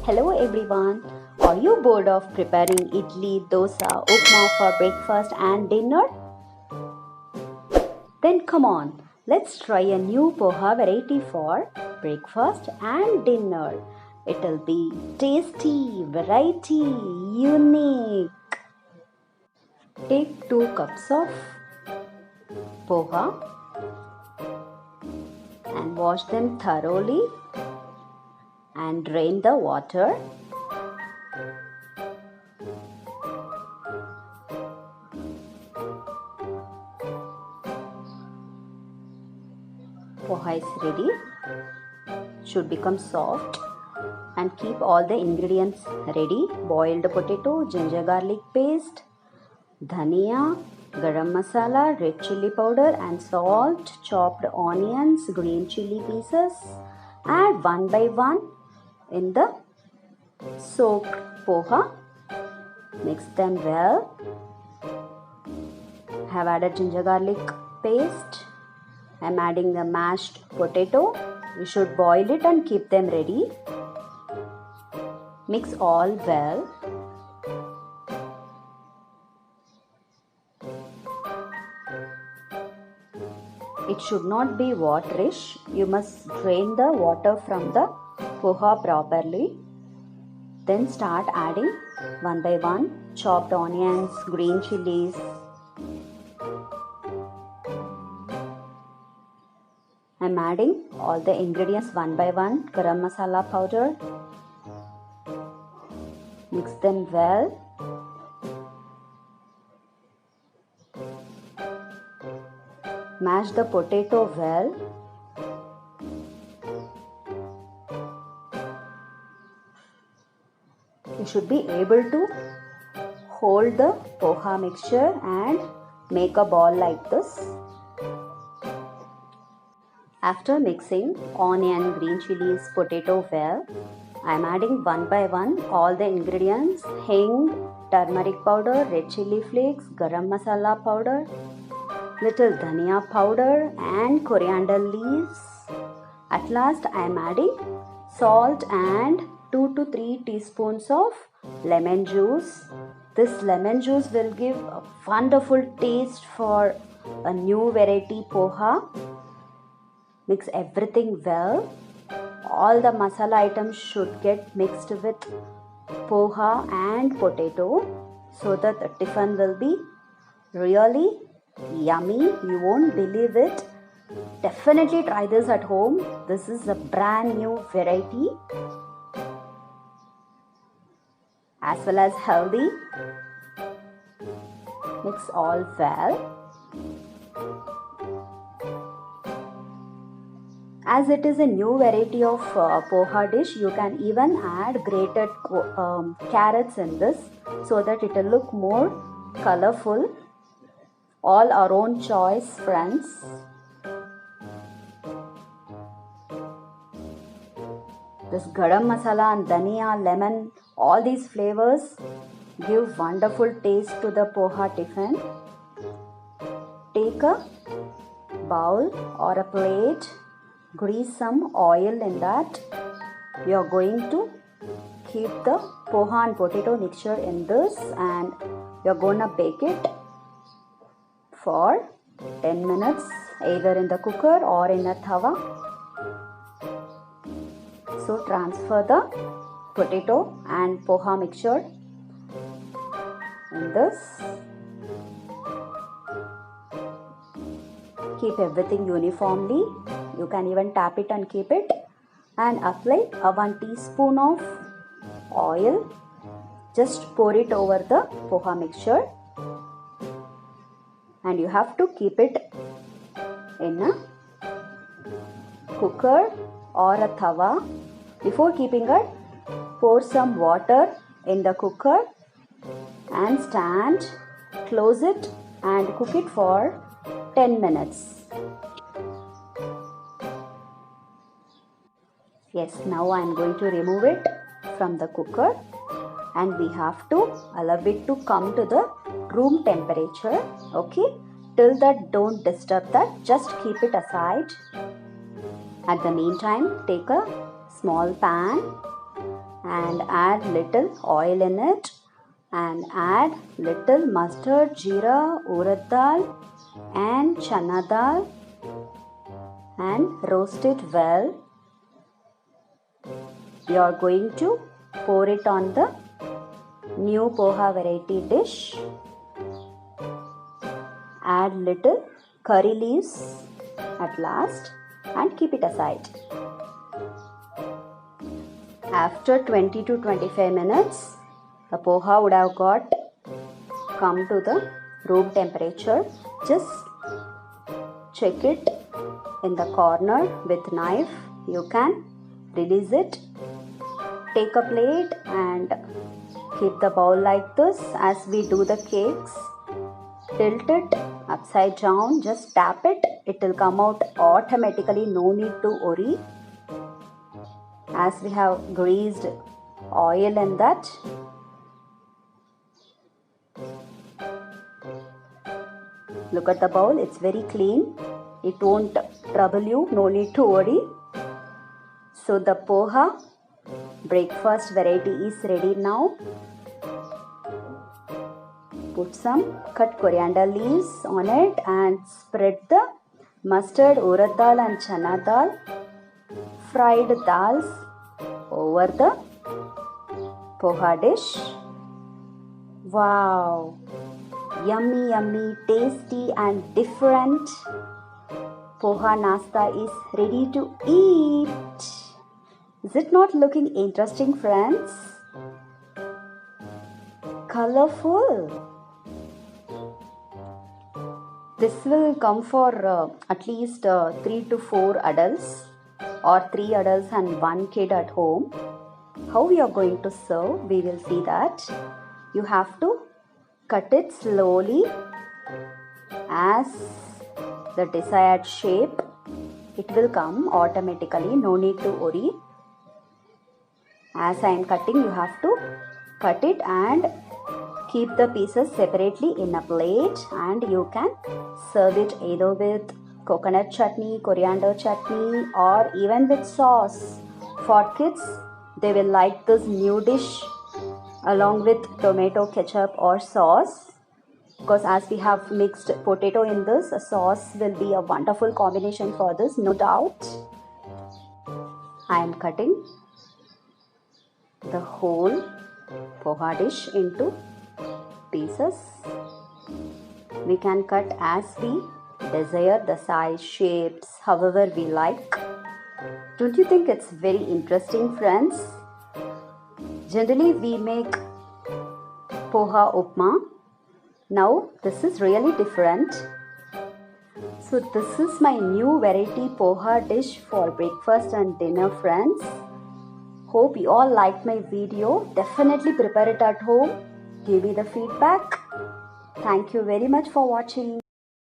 Hello everyone. Are you bored of preparing idli, dosa, upma for breakfast and dinner? Then come on, let's try a new poha variety for breakfast and dinner. It'll be tasty, variety, unique. Take 2 cups of poha and wash them thoroughly and drain the water. Poha is ready. Should become soft, and keep all the ingredients ready. Boiled potato, ginger garlic paste, dhania, garam masala, red chili powder and salt, chopped onions, green chili pieces. Add one by one in the soaked poha. Mix them well. Have added ginger garlic paste. I'm adding the mashed potato. You should boil it and keep them ready. Mix all well. It should not be waterish. You must drain the water from the poha properly. Then start adding one by one chopped onions, green chilies. I'm adding all the ingredients one by one. Garam masala powder. Mix them well. Mash the potato well. You should be able to hold the poha mixture and make a ball like this. After mixing onion, green chilies, potato well, I am adding one by one all the ingredients: hing, turmeric powder, red chili flakes, garam masala powder, little dhania powder and coriander leaves. At last I am adding salt and 2 to 3 teaspoons of lemon juice. This lemon juice will give a wonderful taste for a new variety poha. Mix everything well. All the masala items should get mixed with poha and potato so that the tiffin will be really yummy. You won't believe it. Definitely try this at home. This is a brand new variety as well as healthy. Mix all well. As it is a new variety of poha dish, you can even add grated carrots in this so that it will look more colorful. All our own choice, friends. This garam masala and dhania, lemon, all these flavors give wonderful taste to the poha tiffin. Take a bowl or a plate. Grease some oil in that. We are going to keep the poha and potato mixture in this and we are gonna bake it for 10 minutes either in the cooker or in a tawa. So transfer the potato and poha mixture in this. Keep everything uniformly. You can even tap it and keep it, and apply a 1 teaspoon of oil. Just pour it over the poha mixture and you have to keep it in a cooker or a tawa. Before keeping it, pour some water in the cooker and stand, close it and cook it for 10 minutes. Yes, now I am going to remove it from the cooker and we have to allow it to come to the room temperature. Okay, till that don't disturb that, just keep it aside. At the meantime, take a small pan and add little oil in it and add little mustard, jeera, urad dal and chana dal and roast it well. We are going to pour it on the new poha variety dish. Add little curry leaves at last and keep it aside. After 20 to 25 minutes, the poha would have come to the room temperature. Just check it in the corner with knife. You can release it. Take a plate and keep the bowl like this as we do the cakes. Tilt it upside down. Just tap it. It will come out automatically. No need to worry. As we have greased oil in that. Look at the bowl, it's very clean. It won't trouble you, no need to worry. So the poha breakfast variety is ready now. Put some cut coriander leaves on it and spread the mustard, urad dal and chana dal, fried dals over the poha dish. Wow! Yummy, yummy, tasty and different poha nasta is ready to eat. Is it not looking interesting, friends? Colorful. This will come for at least 3 to 4 adults or 3 adults and 1 kid at home. How we are going to serve, we will see that. You have to cut it slowly as the desired shape. It will come automatically, no need to worry. As I am cutting, you have to cut it and keep the pieces separately in a plate, and you can serve it either with coconut chutney, coriander chutney or even with sauce. For kids, they will like this new dish along with tomato ketchup or sauce, because as we have mixed potato in this, a sauce will be a wonderful combination for this, no doubt. I am cutting the whole poha dish into pieces. We can cut as we desire, the size, shapes, however we like. Don't you think it's very interesting, friends? Generally we make poha upma. Now this is really different. So this is my new variety poha dish for breakfast and dinner, friends. Hope you all liked my video. Definitely prepare it at home. Give me the feedback. Thank you very much for watching.